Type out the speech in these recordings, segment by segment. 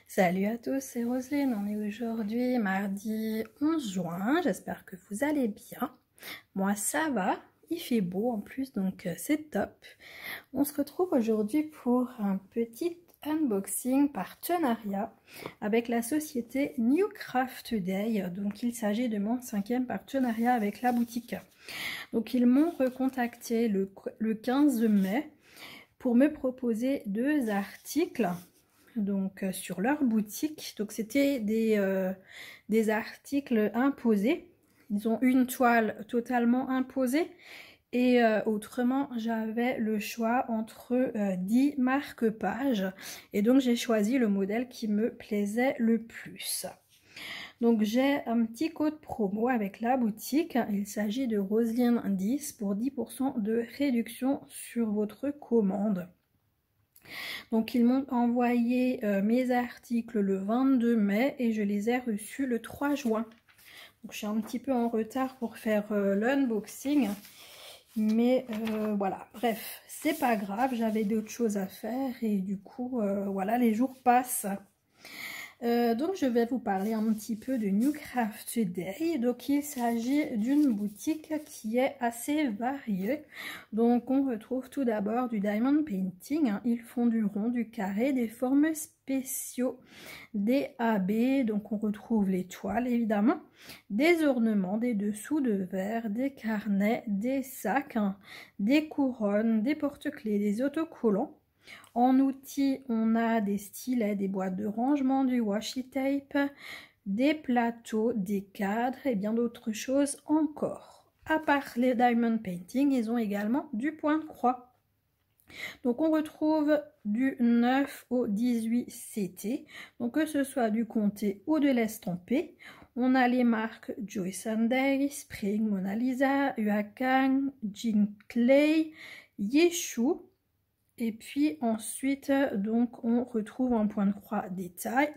Salut à tous, c'est Roselyne. On est aujourd'hui mardi 11 juin. J'espère que vous allez bien. Moi, ça va. Il fait beau en plus, donc c'est top. On se retrouve aujourd'hui pour un petit unboxing partenariat avec la société New Craft Today. Donc, il s'agit de mon 5e partenariat avec la boutique. Donc, ils m'ont recontacté le 15 mai pour me proposer 2 articles. Donc sur leur boutique, donc c'était des articles imposés. Ils ont une toile totalement imposée et autrement j'avais le choix entre 10 marque-pages et donc j'ai choisi le modèle qui me plaisait le plus. Donc j'ai un petit code promo avec la boutique, il s'agit de Roselyne 10 pour 10% de réduction sur votre commande. Donc ils m'ont envoyé mes articles le 22 mai et je les ai reçus le 3 juin. Donc je suis un petit peu en retard pour faire l'unboxing. Mais voilà, bref, c'est pas grave, j'avais d'autres choses à faire et du coup, voilà, les jours passent. Donc je vais vous parler un petit peu de New Craft Today. Donc il s'agit d'une boutique qui est assez variée. Donc on retrouve tout d'abord du diamond painting, hein. Ils font du rond, du carré, des formes spéciaux, des AB, donc on retrouve les toiles évidemment, des ornements, des dessous de verre, des carnets, des sacs, hein, des couronnes, des porte-clés, des autocollants. En outils, on a des stylets, des boîtes de rangement, du washi tape, des plateaux, des cadres et bien d'autres choses encore. À part les diamond painting, ils ont également du point de croix. Donc on retrouve du 9 au 18 CT, donc que ce soit du comté ou de l'estampé. On a les marques Joy Sunday, Spring, Mona Lisa, Huacang, Jean Clay, Yeshu. Et puis ensuite, donc on retrouve en point de croix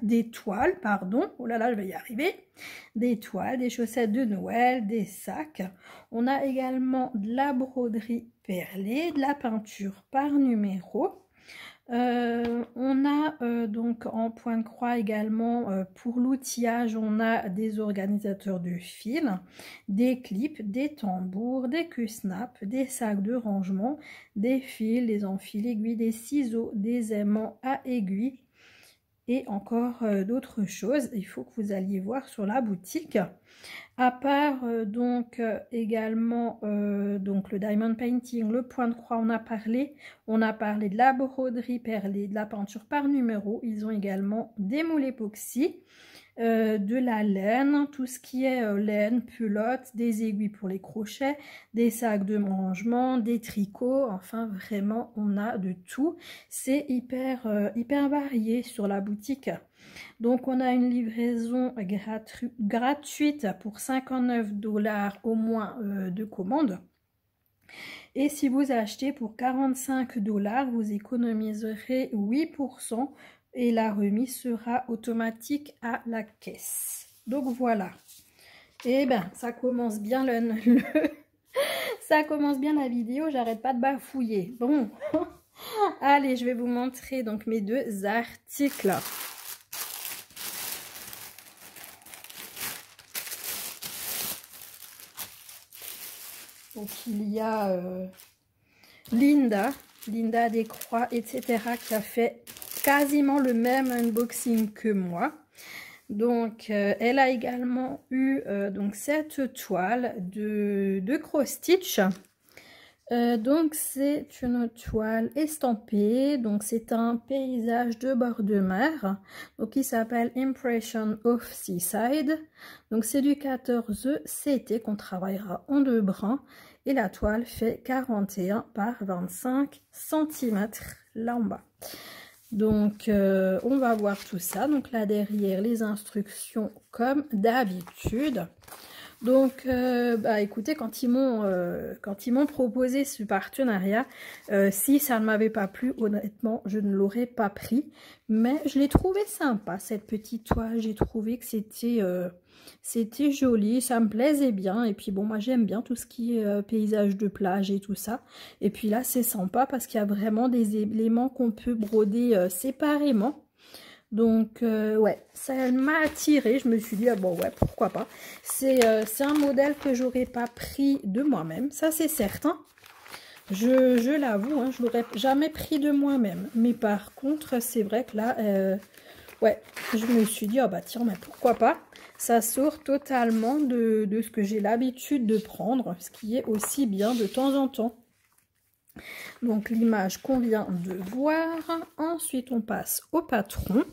des toiles, pardon, oh là là, je vais y arriver, des toiles, des chaussettes de Noël, des sacs. On a également de la broderie perlée, de la peinture par numéro. On a donc en point de croix également pour l'outillage, on a des organisateurs de fils, des clips, des tambours, des Q-snap, des sacs de rangement, des fils, des enfils aiguilles, des ciseaux, des aimants à aiguilles et encore d'autres choses. Il faut que vous alliez voir sur la boutique. À part donc également donc le diamond painting, le point de croix, on a parlé de la broderie perlée, de la peinture par numéro. Ils ont également des moules époxy, de la laine, tout ce qui est laine, pelote, des aiguilles pour les crochets, des sacs de rangement, des tricots, enfin vraiment on a de tout. C'est hyper varié sur la boutique. Donc on a une livraison gratuite pour 59 $ au moins de commande. Et si vous achetez pour 45 $, vous économiserez 8% et la remise sera automatique à la caisse. Donc voilà. Et ben ça commence bien ça commence bien la vidéo, j'arrête pas de bafouiller. Bon, allez, je vais vous montrer donc mes 2 articles. Donc il y a Linda des Croix, etc. qui a fait quasiment le même unboxing que moi. Donc elle a également eu donc cette toile de cross stitch. Donc c'est une toile estampée, donc c'est un paysage de bord de mer, donc qui s'appelle Impression of Seaside. Donc c'est du 14 CT qu'on travaillera en 2 brins et la toile fait 41 par 25 cm là en bas. Donc on va voir tout ça. Donc là derrière les instructions comme d'habitude. Donc, écoutez, quand ils m'ont proposé ce partenariat, si ça ne m'avait pas plu, honnêtement, je ne l'aurais pas pris. Mais je l'ai trouvé sympa, cette petite toile. J'ai trouvé que c'était joli, ça me plaisait bien. Et puis bon, moi j'aime bien tout ce qui est paysage de plage et tout ça. Et puis là, c'est sympa parce qu'il y a vraiment des éléments qu'on peut broder séparément. Donc ouais, ça m'a attiré. Je me suis dit, ah bon ouais, pourquoi pas. C'est un modèle que j'aurais pas pris de moi-même, ça c'est certain. Je l'avoue, hein, je l'aurais jamais pris de moi-même. Mais par contre, c'est vrai que là, ouais, je me suis dit, oh bah tiens, mais pourquoi pas. Ça sort totalement de ce que j'ai l'habitude de prendre, ce qui est aussi bien de temps en temps. Donc l'image qu'on vient de voir. Ensuite, on passe au patron.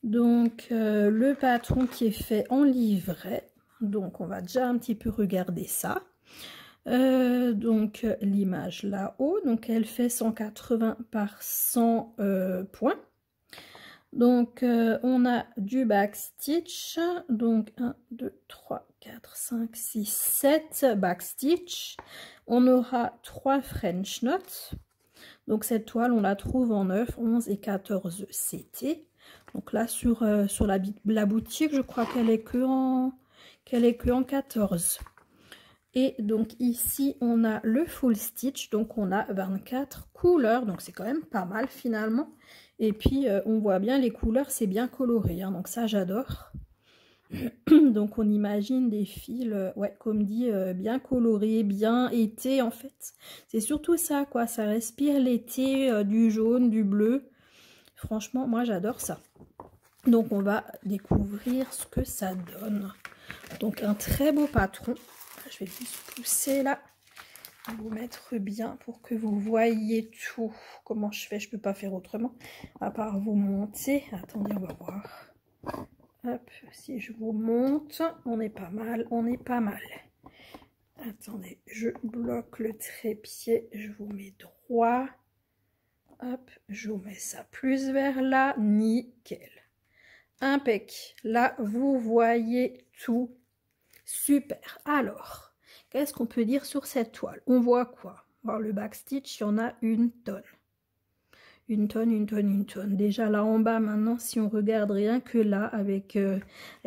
Donc le patron qui est fait en livret. Donc on va déjà un petit peu regarder ça. Donc l'image là-haut, donc elle fait 180 par 100 points. Donc on a du backstitch, donc 1, 2, 3, 4, 5, 6, 7 backstitch. On aura 3 French knots. Donc cette toile, on la trouve en 9, 11 et 14 CT. Donc là sur la boutique, je crois qu'elle est que en 14. Et donc ici, on a le full stitch, donc on a 24 couleurs, donc c'est quand même pas mal finalement. Et puis, on voit bien les couleurs, c'est bien coloré, hein, donc ça j'adore. Donc on imagine des fils, ouais, comme dit, bien colorés, bien été en fait. C'est surtout ça, quoi, ça respire l'été, du jaune, du bleu. Franchement, moi j'adore ça. Donc on va découvrir ce que ça donne. Donc un très beau patron. Je vais juste pousser là, vous mettre bien pour que vous voyez tout. Comment je fais? Je peux pas faire autrement à part vous monter. Attendez, on va voir. Hop, si je vous monte, on est pas mal, on est pas mal. Attendez, je bloque le trépied, je vous mets droit. Hop, je vous mets ça plus vers là, nickel. Impec. Là, vous voyez tout. Super. Alors, qu'est-ce qu'on peut dire sur cette toile? On voit quoi? Alors, le backstitch, il y en a une tonne. Une tonne, une tonne, une tonne. Déjà là en bas, maintenant, si on regarde rien que là, avec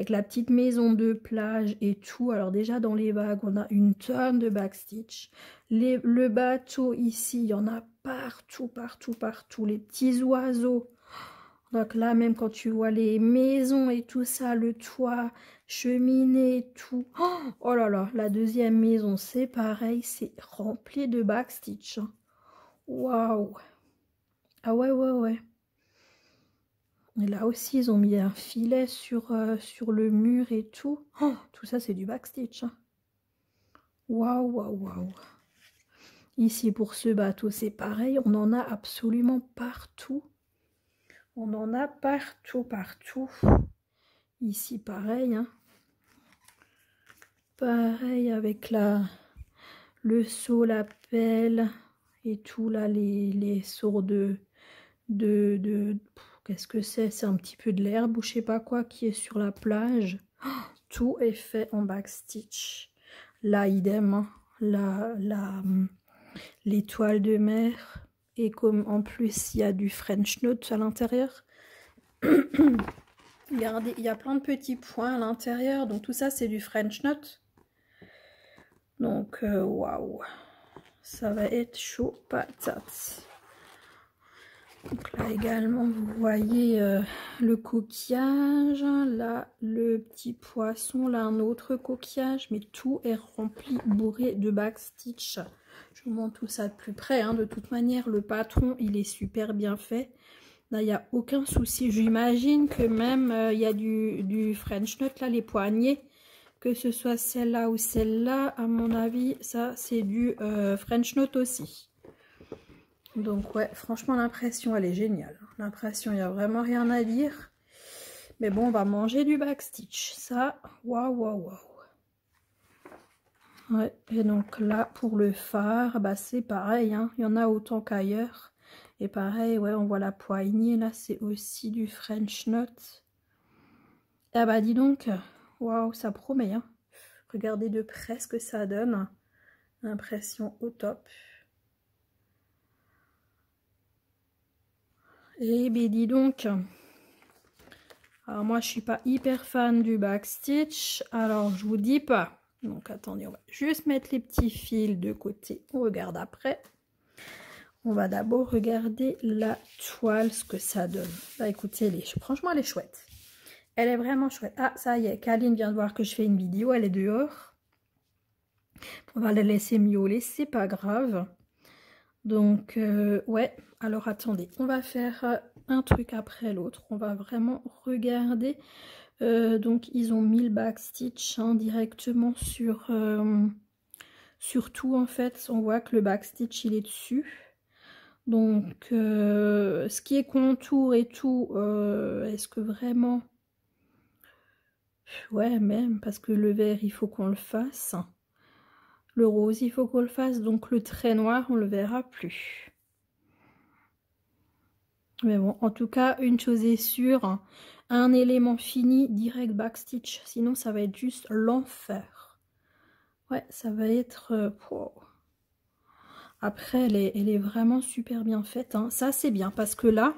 la petite maison de plage et tout. Alors déjà, dans les vagues, on a une tonne de backstitch. Le bateau, ici, il y en a partout, partout, partout. Les petits oiseaux. Donc là, même quand tu vois les maisons et tout ça, le toit, cheminée et tout. Oh là là, la deuxième maison, c'est pareil, c'est rempli de backstitch. Waouh! Ah ouais, ouais, ouais. Et là aussi, ils ont mis un filet sur le mur et tout. Tout ça, c'est du backstitch. Waouh, waouh, waouh. Ici, pour ce bateau, c'est pareil. On en a absolument partout. On en a partout, partout. Ici, pareil. Hein. Pareil avec le seau, la pelle et tout. Là, les seaux qu'est-ce que c'est? C'est un petit peu de l'herbe ou je sais pas quoi qui est sur la plage. Tout est fait en backstitch. Là, idem. Hein. Les toiles de mer. Et comme en plus, il y a du French knot à l'intérieur. Regardez, il y a plein de petits points à l'intérieur. Donc tout ça, c'est du French knot. Donc, waouh. Ça va être chaud patate. Donc là également, vous voyez le coquillage. Là, le petit poisson. Là, un autre coquillage. Mais tout est rempli, bourré de backstitch. Je vous montre tout ça de plus près. Hein. De toute manière, le patron, il est super bien fait. Là, il n'y a aucun souci. J'imagine que même, il y a du French knot, là, les poignets. Que ce soit celle-là ou celle-là, à mon avis, ça, c'est du French knot aussi. Donc ouais, franchement l'impression elle est géniale. L'impression il n'y a vraiment rien à dire. Mais bon, on va manger du backstitch. Ça, waouh, waouh, waouh. Ouais, et donc là pour le phare, bah c'est pareil, hein. Il y en a autant qu'ailleurs. Et pareil, ouais, on voit la poignée là, c'est aussi du French knot. Ah bah dis donc, waouh, ça promet, hein. Regardez de près ce que ça donne. Impression au top. Et ben dis donc, alors moi je suis pas hyper fan du backstitch, alors je vous dis pas. Donc attendez, on va juste mettre les petits fils de côté, on regarde après. On va d'abord regarder la toile, ce que ça donne. Bah écoutez, franchement, elle est chouette. Elle est vraiment chouette. Ah, ça y est, Kaline vient de voir que je fais une vidéo, elle est dehors. On va la laisser miauler, c'est pas grave. Donc, ouais, alors attendez, on va faire un truc après l'autre. On va vraiment regarder. Donc, ils ont mis le backstitch hein, directement sur tout, en fait. On voit que le backstitch, il est dessus. Donc, ce qui est contour et tout, est-ce que vraiment... Ouais, même, parce que le vert, il faut qu'on le fasse. Le rose, il faut qu'on le fasse. Donc, le trait noir, on le verra plus. Mais bon, en tout cas, une chose est sûre, un élément fini, direct backstitch. Sinon, ça va être juste l'enfer. Ouais, ça va être... wow. Après, elle est vraiment super bien faite. Hein. Ça, c'est bien parce que là,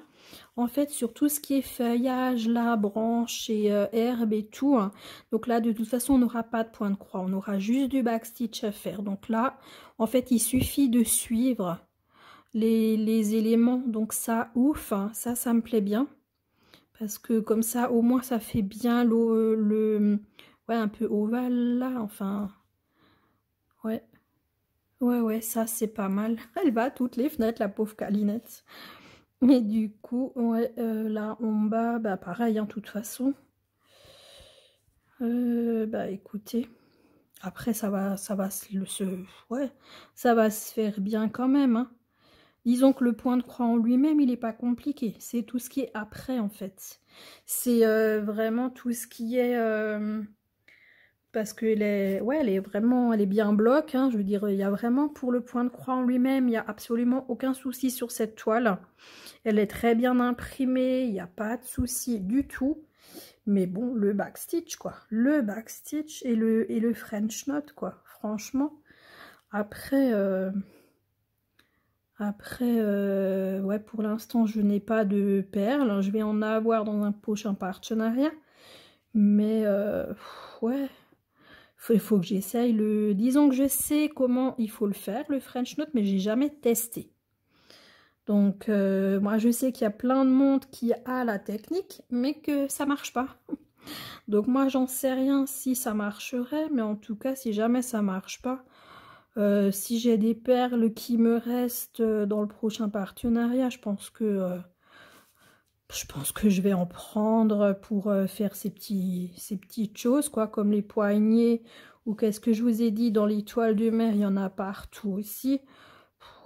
en fait, sur tout ce qui est feuillage, là, branches et herbes et tout, hein, donc là, de toute façon, on n'aura pas de point de croix. On aura juste du backstitch à faire. Donc là, en fait, il suffit de suivre les éléments. Donc ça, ouf, hein, ça me plaît bien. Parce que comme ça, au moins, ça fait bien ouais, un peu ovale, là, enfin... Ouais. Ouais, ça c'est pas mal. Elle va à toutes les fenêtres, la pauvre Calinette. Mais du coup, ouais, là en bas, bah pareil, en toute façon. Bah écoutez, après ouais, ça va se faire bien quand même. Hein. Disons que le point de croix en lui-même, il n'est pas compliqué. C'est tout ce qui est après en fait. C'est vraiment tout ce qui est... parce qu'elle est, ouais, elle est bien bloc, hein, je veux dire, il y a vraiment pour le point de croix en lui-même, il n'y a absolument aucun souci sur cette toile. Elle est très bien imprimée, il n'y a pas de souci du tout. Mais bon, le backstitch, quoi. Le backstitch et le French knot, quoi. Franchement. Après, ouais, pour l'instant, je n'ai pas de perles. Je vais en avoir dans un prochain partenariat. Mais, ouais... Il faut que j'essaye disons que je sais comment il faut le faire, le French knot, mais j'ai jamais testé. Donc, moi, je sais qu'il y a plein de monde qui a la technique, mais que ça marche pas. Donc, moi, j'en sais rien si ça marcherait, mais en tout cas, si jamais ça marche pas, si j'ai des perles qui me restent dans le prochain partenariat, je pense que je vais en prendre pour faire ces petites choses, quoi, comme les poignets, ou qu'est-ce que je vous ai dit, dans les toiles de mer, il y en a partout aussi.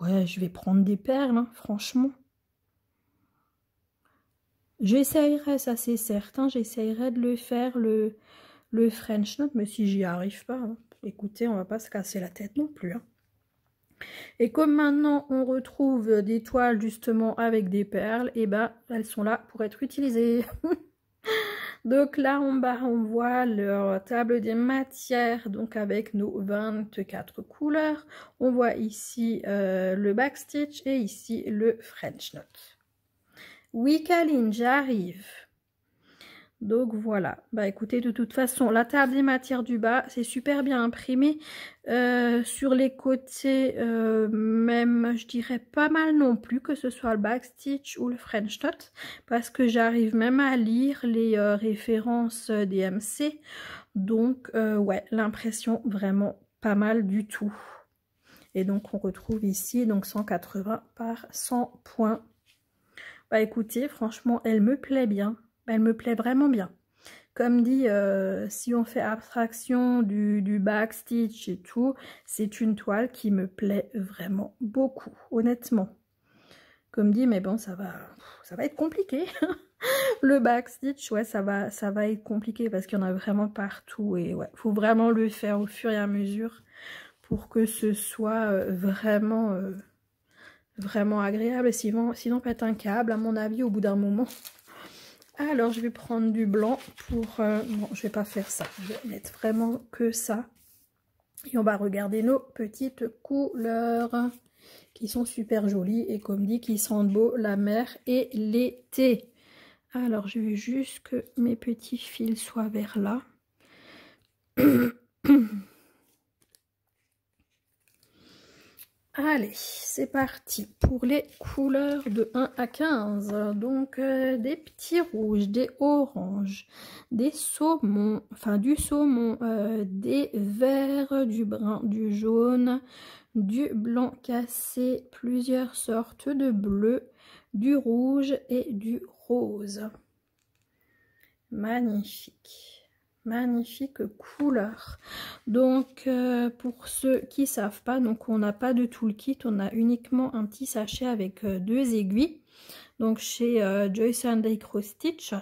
Ouais, je vais prendre des perles, hein, franchement. J'essayerai, ça c'est certain, j'essayerai de le faire, le French knot, mais si j'y arrive pas, hein, écoutez, on va pas se casser la tête non plus. Hein. Et comme maintenant on retrouve des toiles justement avec des perles, et ben elles sont là pour être utilisées. Donc là en bas on voit leur table des matières, donc avec nos 24 couleurs. On voit ici le backstitch et ici le French knot. Oui Kaline, j'arrive. Donc voilà, bah écoutez, de toute façon, la table des matières du bas, c'est super bien imprimé. Sur les côtés, même, je dirais pas mal non plus, que ce soit le backstitch ou le French knot, parce que j'arrive même à lire les références des MC. Donc, ouais, l'impression vraiment pas mal du tout. Et donc, on retrouve ici, donc 180 par 100 points. Bah écoutez, franchement, elle me plaît bien. Elle me plaît vraiment bien. Comme dit, si on fait abstraction du backstitch et tout, c'est une toile qui me plaît vraiment beaucoup, honnêtement. Comme dit, mais bon, ça va être compliqué. Le backstitch, ouais, ça va être compliqué parce qu'il y en a vraiment partout. Et ouais, faut vraiment le faire au fur et à mesure pour que ce soit vraiment agréable. Sinon, pète un câble, à mon avis, au bout d'un moment. Alors, je vais prendre du blanc pour... non, je vais pas faire ça. Je vais mettre vraiment que ça. Et on va regarder nos petites couleurs qui sont super jolies. Et comme dit, qui sentent beau la mer et l'été. Alors, je veux juste que mes petits fils soient vers là. Allez, c'est parti pour les couleurs de 1 à 15. Donc, des petits rouges, des oranges, des saumons, enfin du saumon, des verts, du brun, du jaune, du blanc cassé, plusieurs sortes de bleu, du rouge et du rose. Magnifique. Magnifique couleur. Donc pour ceux qui savent pas, donc on n'a pas de tout le kit, on a uniquement un petit sachet avec 2 aiguilles, donc chez Joyce Cross Stitch.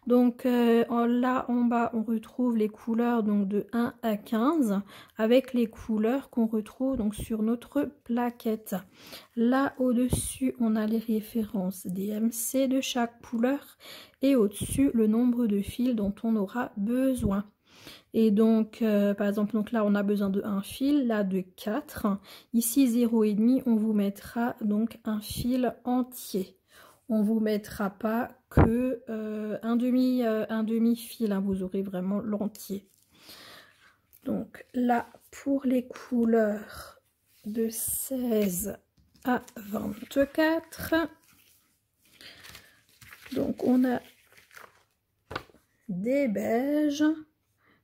Donc là en bas on retrouve les couleurs donc de 1 à 15 avec les couleurs qu'on retrouve donc sur notre plaquette. Là au dessus on a les références DMC de chaque couleur et au-dessus le nombre de fils dont on aura besoin. Et donc par exemple donc là on a besoin de 1 fil, là de 4, ici 0,5 on vous mettra donc un fil entier. On vous mettra pas que un demi fil, hein, vous aurez vraiment l'entier. Donc là pour les couleurs de 16 à 24, donc on a des beiges,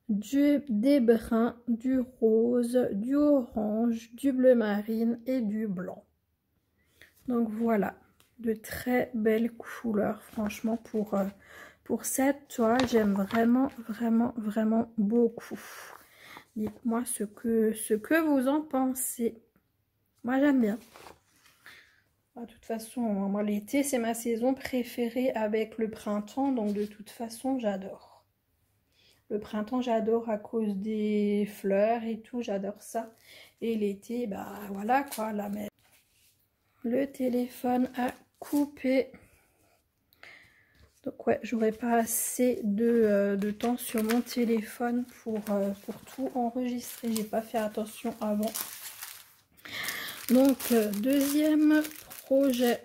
des bruns, du rose, du orange, du bleu marine et du blanc. Donc voilà, de très belles couleurs franchement pour cette toile. J'aime vraiment beaucoup. Dites-moi ce que vous en pensez. Moi j'aime bien. De toute façon, moi l'été c'est ma saison préférée avec le printemps, donc de toute façon j'adore. Le printemps j'adore à cause des fleurs et tout, j'adore ça. Et l'été, bah voilà quoi, la mer. Le téléphone a coupé. Donc ouais, j'aurais pas assez de temps sur mon téléphone pour tout enregistrer. J'ai pas fait attention avant. Donc deuxième projet.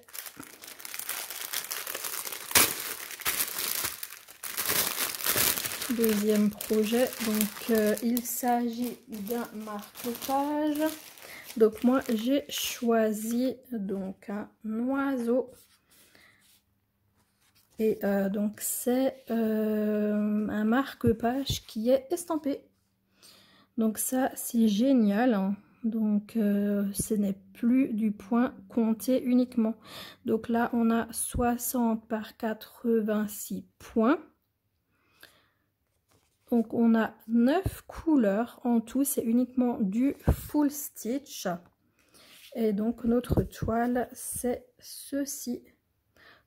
Deuxième projet, donc il s'agit d'un marque-page. Donc moi j'ai choisi donc un oiseau. Et donc c'est un marque-page qui est estampé. Donc ça c'est génial, hein. Donc ce n'est plus du point compté uniquement. Donc là on a 60 par 86 points. Donc on a 9 couleurs en tout, c'est uniquement du full stitch. Et donc notre toile c'est ceci.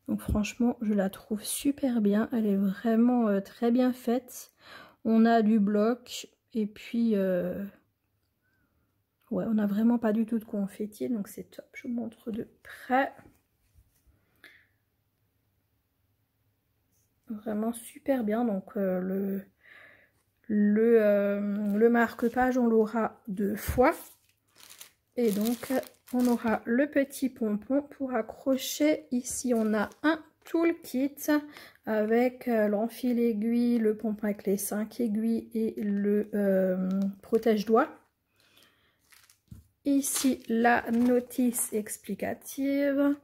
Donc franchement je la trouve super bien, elle est vraiment très bien faite. On a du bloc et puis ouais, on n'a vraiment pas du tout de confetti, donc c'est top. Je vous montre de près. Vraiment super bien. Donc le marque-page on l'aura 2 fois. Et donc on aura le petit pompon pour accrocher. Ici on a un toolkit avec l'enfil aiguille, le pompon avec les 5 aiguilles et le protège-doigt. Ici la notice explicative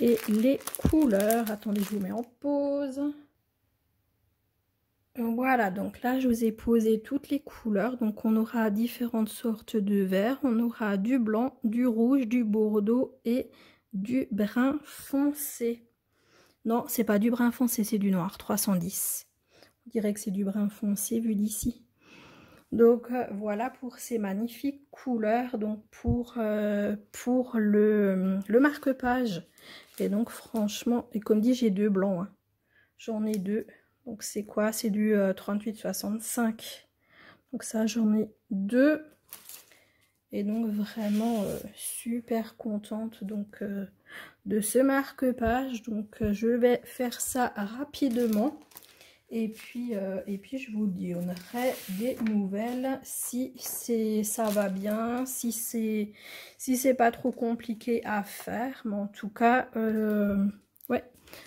et les couleurs. Attendez, je vous mets en pause. Voilà, donc là je vous ai posé toutes les couleurs. Donc on aura différentes sortes de vert, on aura du blanc, du rouge, du bordeaux et du brun foncé. Non, c'est pas du brun foncé, c'est du noir, 310. On dirait que c'est du brun foncé vu d'ici. Donc voilà pour ces magnifiques couleurs, donc pour le marque-page. Et donc franchement, et comme dit j'ai 2 blancs, hein. J'en ai 2. Donc c'est quoi? C'est du 38,65. Donc ça j'en ai 2. Et donc vraiment super contente donc de ce marque-page. Donc je vais faire ça rapidement. Et puis je vous donnerai des nouvelles si ça va bien, si c'est pas trop compliqué à faire. Mais en tout cas, ouais.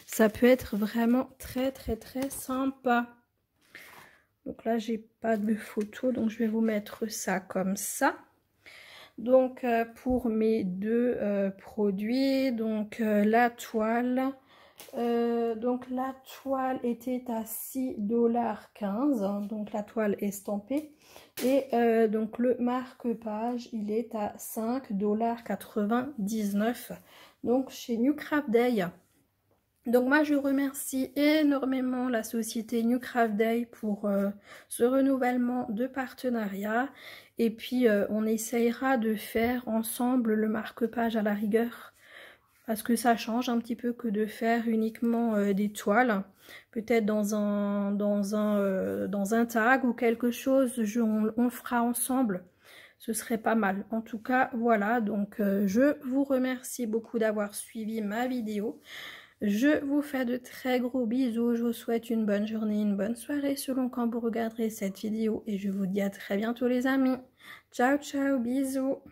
Ça peut être vraiment très sympa. Donc là j'ai pas de photo, donc je vais vous mettre ça comme ça. Donc pour mes deux produits, donc la toile. Donc la toile était à 6,15 $, donc la toile estampée, et donc le marque-page il est à 5,99 $, donc chez New Craft Day. Donc moi je remercie énormément la société New Craft Day pour ce renouvellement de partenariat, et puis on essayera de faire ensemble le marque-page à la rigueur, parce que ça change un petit peu que de faire uniquement des toiles. Peut-être dans un tag ou quelque chose, on le fera ensemble. Ce serait pas mal. En tout cas, voilà. Donc, je vous remercie beaucoup d'avoir suivi ma vidéo. Je vous fais de très gros bisous. Je vous souhaite une bonne journée, une bonne soirée selon quand vous regarderez cette vidéo. Et je vous dis à très bientôt les amis. Ciao, ciao, bisous.